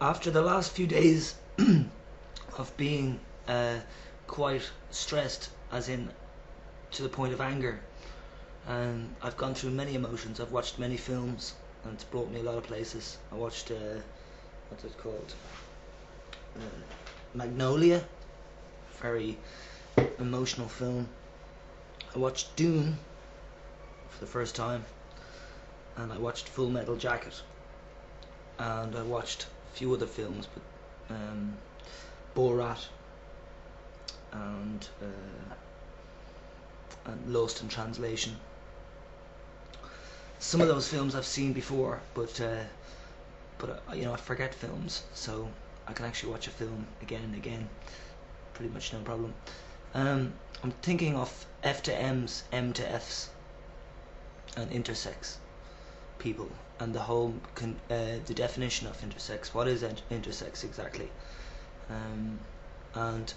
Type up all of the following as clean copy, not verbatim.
After the last few days of being quite stressed, as in to the point of anger, and I've gone through many emotions. I've watched many films, and it's brought me a lot of places. I watched what's it called? Magnolia, very emotional film. I watched Dune for the first time, and I watched Full Metal Jacket, and I watched a few other films, but Borat and Lost in Translation. Some of those films I've seen before, but you know, I forget films, so I can actually watch a film again and again, pretty much no problem. I'm thinking of F to M's, M to F's, and intersex people, and the whole the definition of intersex. What is intersex exactly? And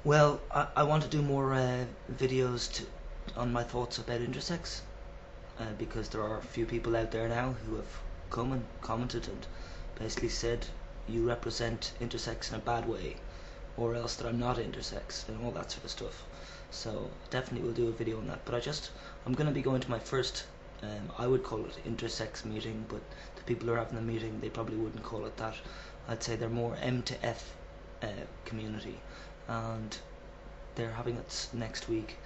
well, I want to do more videos on my thoughts about intersex, because there are a few people out there now who have come and commented and basically said you represent intersex in a bad way, or else that I'm not intersex, and all that sort of stuff. So definitely we'll do a video on that. But I'm going to be going to my first, I would call it intersex meeting, but the people who are having the meeting, they probably wouldn't call it that. I'd say they're more M to F community, and they're having it next week.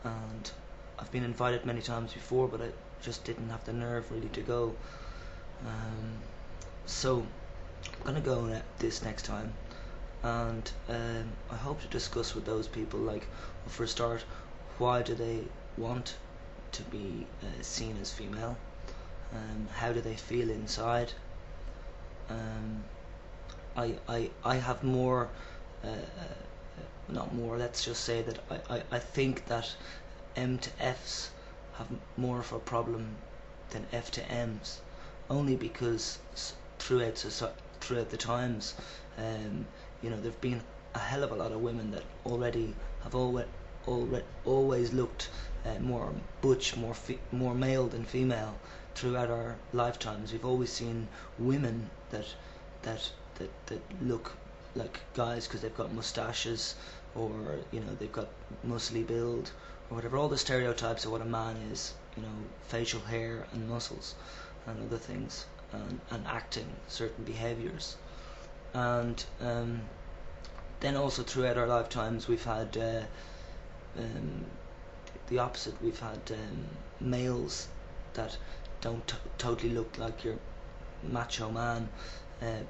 And I've been invited many times before, but I just didn't have the nerve really to go. So I'm gonna go this next time, and I hope to discuss with those people, like, well, for a start, why do they want to be seen as female? How do they feel inside? I have more, not more, let's just say that I think that M to F's have more of a problem than F to M's, only because throughout the times, you know, there've been a hell of a lot of women that already have always looked more butch, more male than female throughout our lifetimes. We've always seen women that look like guys because they've got mustaches, or you know, they've got muscly build, or whatever, all the stereotypes of what a man is, you know, facial hair and muscles and other things, and acting certain behaviors. And then also throughout our lifetimes we've had the opposite. We've had males that don't totally look like your macho man,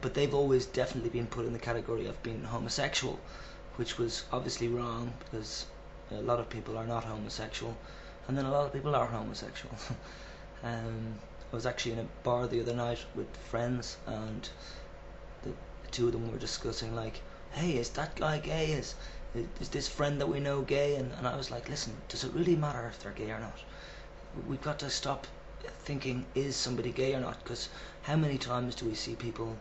but they've always definitely been put in the category of being homosexual, which was obviously wrong, because a lot of people are not homosexual, and then a lot of people are homosexual. I was actually in a bar the other night with friends, and the two of them were discussing, like, hey, is that guy gay? Is this friend that we know gay? And I was like, listen, does it really matter if they're gay or not? We've got to stop thinking, is somebody gay or not? Because how many times do we see people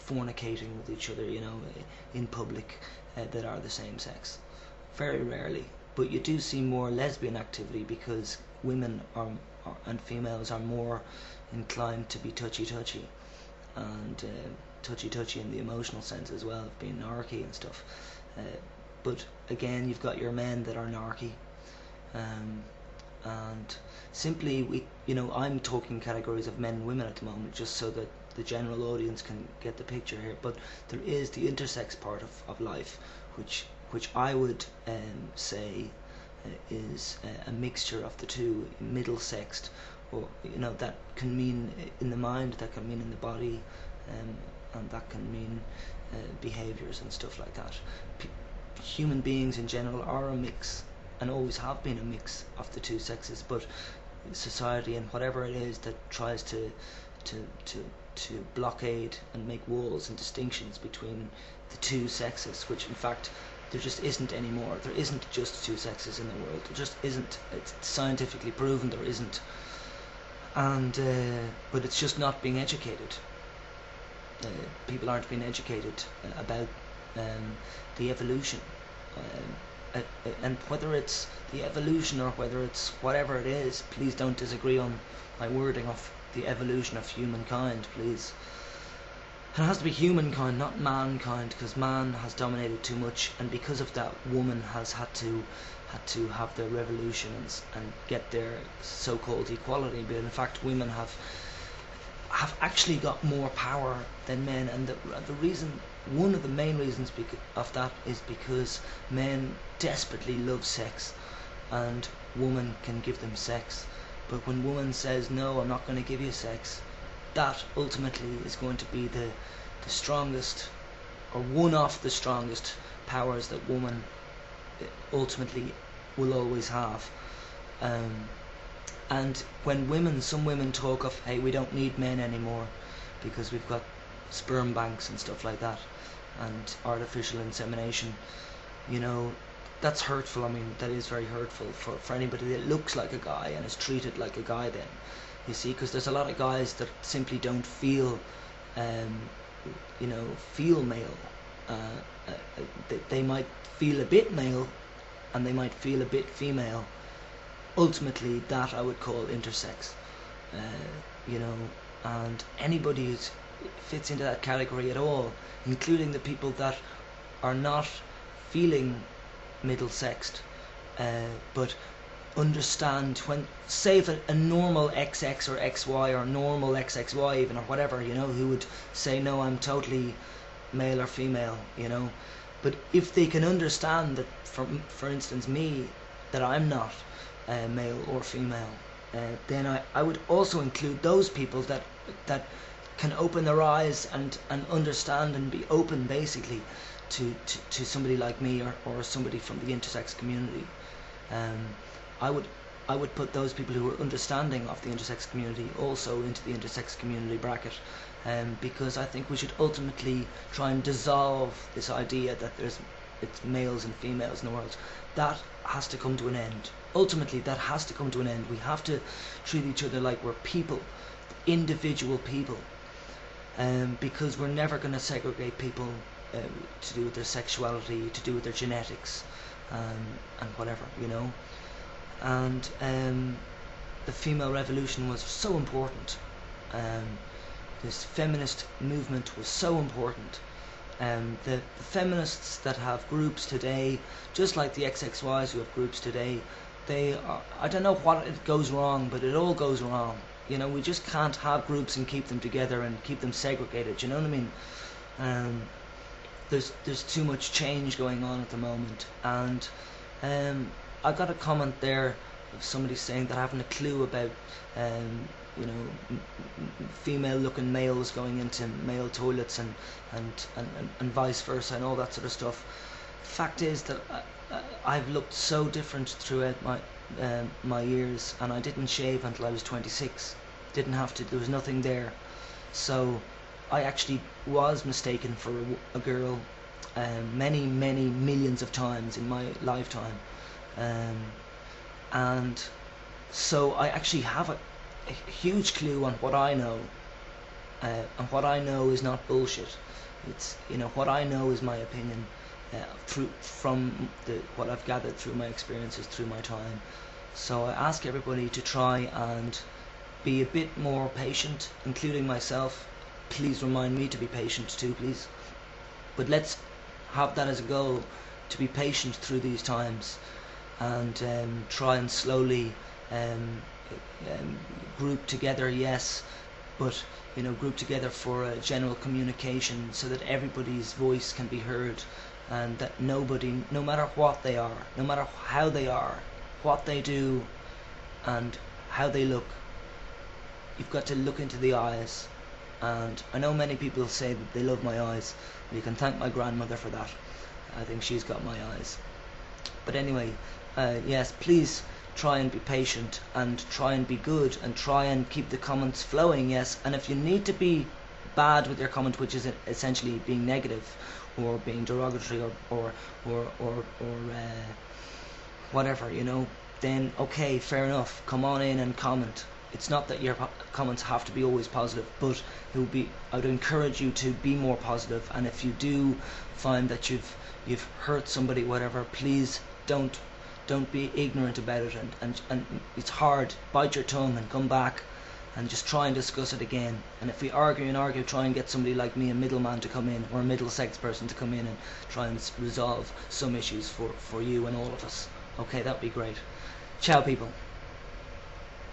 fornicating with each other, you know, in public, that are the same sex? Very rarely. But you do see more lesbian activity, because women and females are more inclined to be touchy-touchy, and touchy-touchy in the emotional sense as well, of being narky and stuff. But again, you've got your men that are narky, and simply, you know, I'm talking categories of men and women at the moment, just so that the general audience can get the picture here. But there is the intersex part of life, which I would say is a mixture of the two, middle-sexed, or, you know, that can mean in the mind, that can mean in the body, and that can mean behaviors and stuff like that. Human beings in general are a mix, and always have been a mix of the two sexes, but society and whatever it is that tries to blockade and make walls and distinctions between the two sexes, which in fact there just isn't anymore. There isn't just two sexes in the world. There just isn't. It's scientifically proven there isn't. And but it's just not being educated. People aren't being educated about the evolution, and whether it's the evolution or whether it's whatever it is, please don't disagree on my wording of the evolution of humankind, please. And it has to be humankind, not mankind, because man has dominated too much, and because of that, woman has had to have their revolutions and get their so-called equality. But in fact, women have actually got more power than men, and the reason, one of the main reasons of that, is because men desperately love sex, and woman can give them sex. But when woman says, no, I'm not going to give you sex, that ultimately is going to be the strongest, or one of the strongest powers that woman ultimately will always have. And when some women talk of, hey, we don't need men anymore because we've got sperm banks and stuff like that, and artificial insemination, you know, that's hurtful. I mean, that is very hurtful for anybody that looks like a guy and is treated like a guy then, you see, because there's a lot of guys that simply don't feel, feel male. They might feel a bit male, and they might feel a bit female. Ultimately, that I would call intersex, and anybody who fits into that category at all, including the people that are not feeling middle-sexed, but understand when, say, if a normal XX or XY, or normal XXY even, or whatever, who would say, no, I'm totally male or female, but if they can understand that, for instance, me, that I'm not male or female, then I would also include those people that can open their eyes and understand and be open, basically, to somebody like me, or somebody from the intersex community. I would put those people who are understanding of the intersex community also into the intersex community bracket, because I think we should ultimately try and dissolve this idea that it's males and females in the world. That has to come to an end. Ultimately, that has to come to an end. We have to treat each other like we're people, individual people, because we're never going to segregate people to do with their sexuality, to do with their genetics, and whatever, And the female revolution was so important. This feminist movement was so important. The feminists that have groups today, just like the XXYs who have groups today, they are, I don't know what it goes wrong, but it all goes wrong. We just can't have groups and keep them together and keep them segregated. You know what I mean? There's too much change going on at the moment, and I got a comment there of somebody saying that I haven't a clue about female-looking males going into male toilets and vice versa and all that sort of stuff. Fact is that I've looked so different throughout my years, and I didn't shave until I was 26. Didn't have to. There was nothing there. So I actually was mistaken for a girl many millions of times in my lifetime, and so I actually have a huge clue on what I know, and what I know is not bullshit. It's what I know is my opinion, from what I've gathered through my experiences through my time. So I ask everybody to try and be a bit more patient, including myself. Please remind me to be patient too, please. But let's have that as a goal, to be patient through these times, and try and slowly group together, yes, but group together for general communication, so that everybody's voice can be heard, and that nobody, no matter what they are, no matter how they are, what they do, and how they look, you've got to look into the eyes. And I know many people say that they love my eyes. You can thank my grandmother for that. I think she's got my eyes. But anyway, yes, please try and be patient, and try and be good, and try and keep the comments flowing, yes. And if you need to be bad with your comment, which is essentially being negative or being derogatory or whatever, then okay, fair enough, come on in and comment. It's not that your comments have to be always positive, but I would encourage you to be more positive. And if you do find that you've hurt somebody, whatever, please don't be ignorant about it, and it's hard. Bite your tongue and come back and just try and discuss it again. And if we argue, try and get somebody like me, a middleman, to come in, or a middle-sex person to come in and try and resolve some issues for you and all of us. Okay, that would be great. Ciao, people.